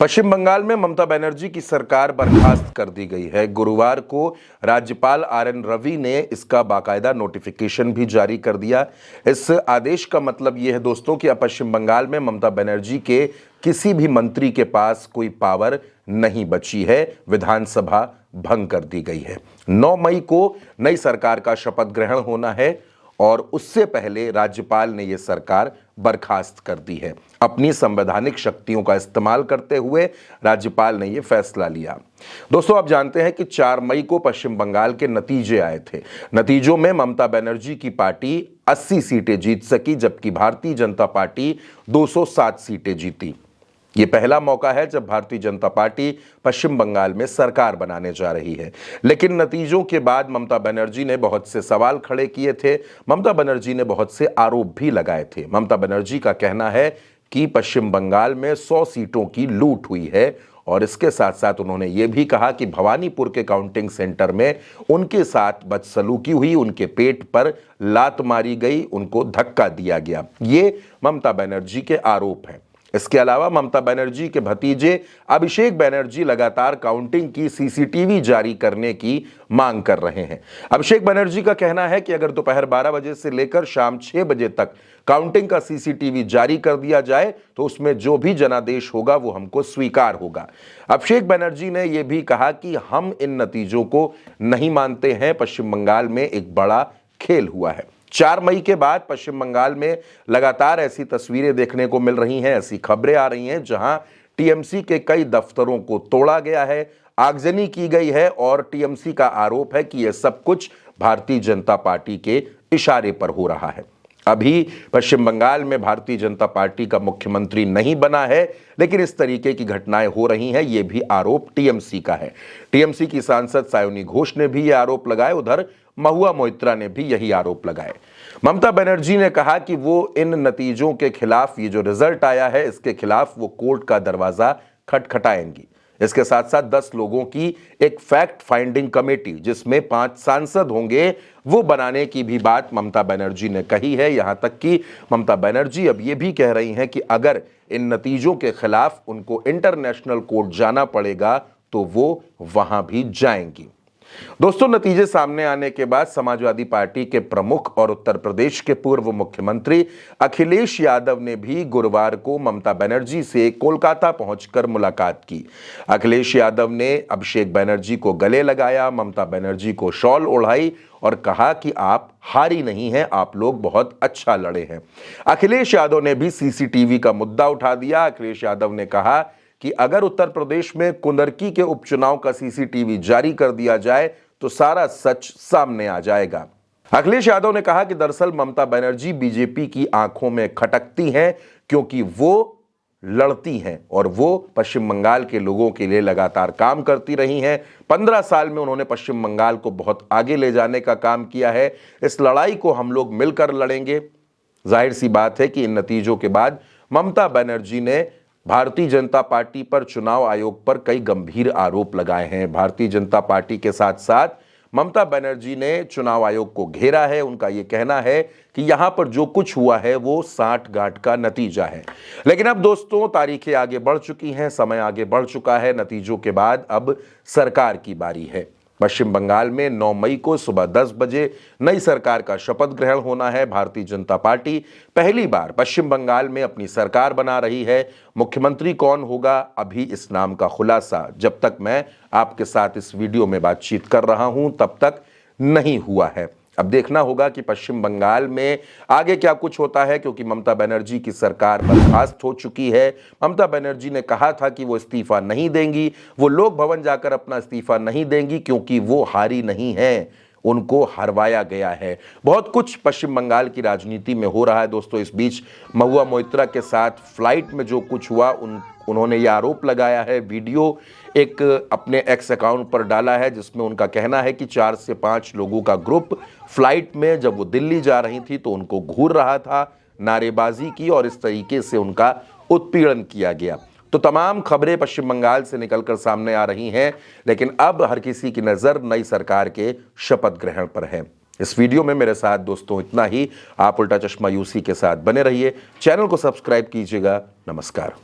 पश्चिम बंगाल में ममता बनर्जी की सरकार बर्खास्त कर दी गई है। गुरुवार को राज्यपाल आरएन रवि ने इसका बाकायदा नोटिफिकेशन भी जारी कर दिया। इस आदेश का मतलब यह है दोस्तों कि अब पश्चिम बंगाल में ममता बनर्जी के किसी भी मंत्री के पास कोई पावर नहीं बची है। विधानसभा भंग कर दी गई है। 9 मई को नई सरकार का शपथ ग्रहण होना है और उससे पहले राज्यपाल ने यह सरकार बर्खास्त कर दी है। अपनी संवैधानिक शक्तियों का इस्तेमाल करते हुए राज्यपाल ने यह फैसला लिया। दोस्तों, आप जानते हैं कि 4 मई को पश्चिम बंगाल के नतीजे आए थे। नतीजों में ममता बनर्जी की पार्टी 80 सीटें जीत सकी, जबकि भारतीय जनता पार्टी 207 सीटें जीती। ये पहला मौका है जब भारतीय जनता पार्टी पश्चिम बंगाल में सरकार बनाने जा रही है। लेकिन नतीजों के बाद ममता बनर्जी ने बहुत से सवाल खड़े किए थे। ममता बनर्जी ने बहुत से आरोप भी लगाए थे। ममता बनर्जी का कहना है कि पश्चिम बंगाल में 100 सीटों की लूट हुई है और इसके साथ साथ उन्होंने ये भी कहा कि भवानीपुर के काउंटिंग सेंटर में उनके साथ बदसलूकी हुई, उनके पेट पर लात मारी गई, उनको धक्का दिया गया। ये ममता बनर्जी के आरोप हैं। इसके अलावा ममता बनर्जी के भतीजे अभिषेक बनर्जी लगातार काउंटिंग की सीसीटीवी जारी करने की मांग कर रहे हैं। अभिषेक बनर्जी का कहना है कि अगर दोपहर 12 बजे से लेकर शाम 6 बजे तक काउंटिंग का सीसीटीवी जारी कर दिया जाए तो उसमें जो भी जनादेश होगा वो हमको स्वीकार होगा। अभिषेक बनर्जी ने यह भी कहा कि हम इन नतीजों को नहीं मानते हैं। पश्चिम बंगाल में एक बड़ा खेल हुआ है। 4 मई के बाद पश्चिम बंगाल में लगातार ऐसी तस्वीरें देखने को मिल रही हैं, ऐसी खबरें आ रही हैं जहां टीएमसी के कई दफ्तरों को तोड़ा गया है, आगजनी की गई है और टीएमसी का आरोप है कि यह सब कुछ भारतीय जनता पार्टी के इशारे पर हो रहा है। अभी पश्चिम बंगाल में भारतीय जनता पार्टी का मुख्यमंत्री नहीं बना है, लेकिन इस तरीके की घटनाएं हो रही हैं, यह भी आरोप टीएमसी का है। टीएमसी की सांसद सायोनी घोष ने भी यह आरोप लगाए, उधर महुआ मोइत्रा ने भी यही आरोप लगाए। ममता बनर्जी ने कहा कि वो इन नतीजों के खिलाफ, ये जो रिजल्ट आया है इसके खिलाफ वो कोर्ट का दरवाजा खटखटाएंगी। इसके साथ साथ 10 लोगों की एक फैक्ट फाइंडिंग कमेटी जिसमें 5 सांसद होंगे वो बनाने की भी बात ममता बनर्जी ने कही है। यहां तक कि ममता बनर्जी अब ये भी कह रही हैं कि अगर इन नतीजों के खिलाफ उनको इंटरनेशनल कोर्ट जाना पड़ेगा तो वो वहां भी जाएंगी। दोस्तों, नतीजे सामने आने के बाद समाजवादी पार्टी के प्रमुख और उत्तर प्रदेश के पूर्व मुख्यमंत्री अखिलेश यादव ने भी गुरुवार को ममता बनर्जी से कोलकाता पहुंचकर मुलाकात की। अखिलेश यादव ने अभिषेक बनर्जी को गले लगाया, ममता बनर्जी को शॉल ओढ़ाई और कहा कि आप हारी नहीं हैं, आप लोग बहुत अच्छा लड़े हैं। अखिलेश यादव ने भी सीसीटीवी का मुद्दा उठा दिया। अखिलेश यादव ने कहा कि अगर उत्तर प्रदेश में कुंदरकी के उपचुनाव का सीसीटीवी जारी कर दिया जाए तो सारा सच सामने आ जाएगा। अखिलेश यादव ने कहा कि दरअसल ममता बनर्जी बीजेपी की आंखों में खटकती हैं क्योंकि वो लड़ती हैं और वो पश्चिम बंगाल के लोगों के लिए लगातार काम करती रही हैं। 15 साल में उन्होंने पश्चिम बंगाल को बहुत आगे ले जाने का काम किया है। इस लड़ाई को हम लोग मिलकर लड़ेंगे। जाहिर सी बात है कि इन नतीजों के बाद ममता बनर्जी ने भारतीय जनता पार्टी पर, चुनाव आयोग पर कई गंभीर आरोप लगाए हैं। भारतीय जनता पार्टी के साथ साथ ममता बनर्जी ने चुनाव आयोग को घेरा है। उनका यह कहना है कि यहां पर जो कुछ हुआ है वो साठगांठ का नतीजा है। लेकिन अब दोस्तों, तारीखें आगे बढ़ चुकी हैं, समय आगे बढ़ चुका है। नतीजों के बाद अब सरकार की बारी है। पश्चिम बंगाल में 9 मई को सुबह 10 बजे नई सरकार का शपथ ग्रहण होना है। भारतीय जनता पार्टी पहली बार पश्चिम बंगाल में अपनी सरकार बना रही है। मुख्यमंत्री कौन होगा, अभी इस नाम का खुलासा जब तक मैं आपके साथ इस वीडियो में बातचीत कर रहा हूं तब तक नहीं हुआ है। अब देखना होगा कि पश्चिम बंगाल में आगे क्या कुछ होता है, क्योंकि ममता बनर्जी की सरकार बर्खास्त हो चुकी है। ममता बनर्जी ने कहा था कि वो इस्तीफा नहीं देंगी, वो लोक भवन जाकर अपना इस्तीफा नहीं देंगी क्योंकि वो हारी नहीं है, उनको हरवाया गया है। बहुत कुछ पश्चिम बंगाल की राजनीति में हो रहा है दोस्तों। इस बीच महुआ मोइत्रा के साथ फ्लाइट में जो कुछ हुआ, उन्होंने ये आरोप लगाया है। वीडियो एक अपने एक्स अकाउंट पर डाला है जिसमें उनका कहना है कि 4 से 5 लोगों का ग्रुप फ्लाइट में जब वो दिल्ली जा रही थी तो उनको घूर रहा था, नारेबाजी की और इस तरीके से उनका उत्पीड़न किया गया। तो तमाम खबरें पश्चिम बंगाल से निकलकर सामने आ रही हैं, लेकिन अब हर किसी की नज़र नई सरकार के शपथ ग्रहण पर है। इस वीडियो में मेरे साथ दोस्तों इतना ही। आप उल्टा चश्मा यूसी के साथ बने रहिए। चैनल को सब्सक्राइब कीजिएगा। नमस्कार।